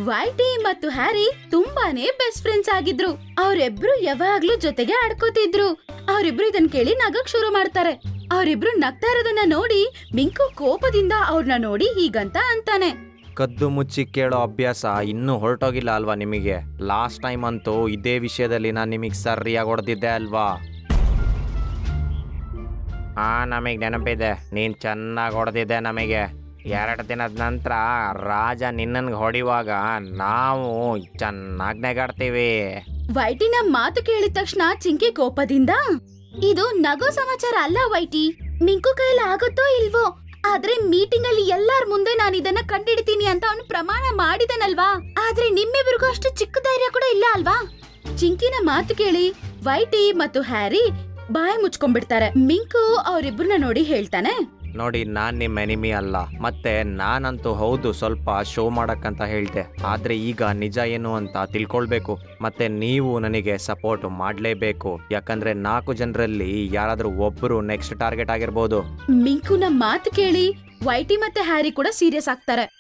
ವೈಟಿ ಮತ್ತು ಹ್ಯಾರಿ ತುಂಬಾನೇ best friends ಆಗಿದ್ರು. ಅವರಿಬ್ರು ಯಾವಾಗ್ಲೂ ಜೊತೆಗೆ ಆಡ್ಕೋತಿದ್ರು. ಅವರಿಬ್ರು ಇದನ್ ಕೇಳಿ ನಗಕ್ ಶುರು ಮಾಡ್ತಾರೆ. ಅವರಿಬ್ರು ನಗ್ತಾ ಇರೋದನ್ನ ನೋಡಿ ಮಿಂಕು ಕೋಪದಿಂದ ಅವ್ರನ್ನ ನೋಡಿ ಹೀಗಂತ ಅಂತಾನೆ. ಕದ್ದು ಮುಚ್ಚಿ ಕೇಳೋ ಅಭ್ಯಾಸ ಇನ್ನೂ ಹೊರಟೋಗಿಲ್ಲ ಅಲ್ವಾ ನಿಮಗೆ? ಲಾಸ್ಟ್ ಟೈಮ್ ಅಂತೂ ಇದೇ ವಿಷಯದಲ್ಲಿ ನಾನು ನಿಮಗೆ ಸರಿಯಾಗಿ ಹೊಡೆದಿದ್ದೆ ಅಲ್ವಾ? ನಮಗೆ ನೆನಪಿದೆ, ನೀನು ಚೆನ್ನಾಗಿ ಹೊಡೆದಿದ್ದೆ ನಮಗೆ. 2 ದಿನದ ನಂತರ ರಾಜ ನಿನ್ನನ್ಗೆ ಹೊಡಿವಾಗ ನಾವು ಚೆನ್ನಾಗಿ ನೆಗಾಡ್ತೀವಿ. ವೈಟಿನ ಮಾತು ಕೇಳಿದ ತಕ್ಷಣ ಚಿಂಕಿ ಕೋಪದಿಂದ, ಇದು ನಗೋ ಸಮಾಚಾರ ಅಲ್ಲ ವೈಟಿ. ಮಿಂಕು ಕೈಲಿ ಆಗುತ್ತೋ ಇಲ್ವೋ, ಆದ್ರೆ ಮೀಟಿಂಗ್ ಅಲ್ಲಿ ಎಲ್ಲಾರ ಮುಂದೆ ನಾನು ಇದನ್ನ ಕಂಡಿಡ್ತೀನಿ ಅಂತ ಅವನು ಪ್ರಮಾಣ ಮಾಡಿದನಲ್ವಾ. ಆದ್ರೆ ನಿಮ್ಮಿಬ್ರಿಗೂ ಅಷ್ಟು ಚಿಕ್ಕ ಧೈರ್ಯ ಕೂಡ ಇಲ್ಲ ಅಲ್ವಾ? ಚಿಂಕಿನ ಮಾತು ಕೇಳಿ ವೈಟಿ ಮತ್ತು ಹ್ಯಾರಿ ಬಾಯಿ ಮುಚ್ಕೊಂಡ್ಬಿಡ್ತಾರೆ. ಮಿಂಕು ಅವರಿಬ್ರನ್ನ ನೋಡಿ ಹೇಳ್ತಾನೆ, ನೋಡಿ, ನಾನು ನಿಮ್ಮ ಎನಿಮಿ ಅಲ್ಲ. ಮತ್ತೆ ನಾನಂತೂ ಹೌದು ಸ್ವಲ್ಪ ಶೋ ಮಾಡಕ್ಕಂತ ಹೇಳ್ದೆ, ಆದ್ರೆ ಈಗ ನಿಜ ಏನು ಅಂತ ತಿಳ್ಕೊಳ್ಬೇಕು. ಮತ್ತೆ ನೀವು ನನಗೆ ಸಪೋರ್ಟ್ ಮಾಡಲೇಬೇಕು, ಯಾಕಂದ್ರೆ 4 ಜನರಲ್ಲಿ ಯಾರಾದ್ರೂ ಒಬ್ಬರು ನೆಕ್ಸ್ಟ್ ಟಾರ್ಗೆಟ್ ಆಗಿರ್ಬೋದು. ಮಿಂಕುನ ಮಾತು ಕೇಳಿ ವೈಟಿ ಮತ್ತೆ ಹ್ಯಾರಿ ಕೂಡ ಸೀರಿಯಸ್ ಆಗ್ತಾರೆ.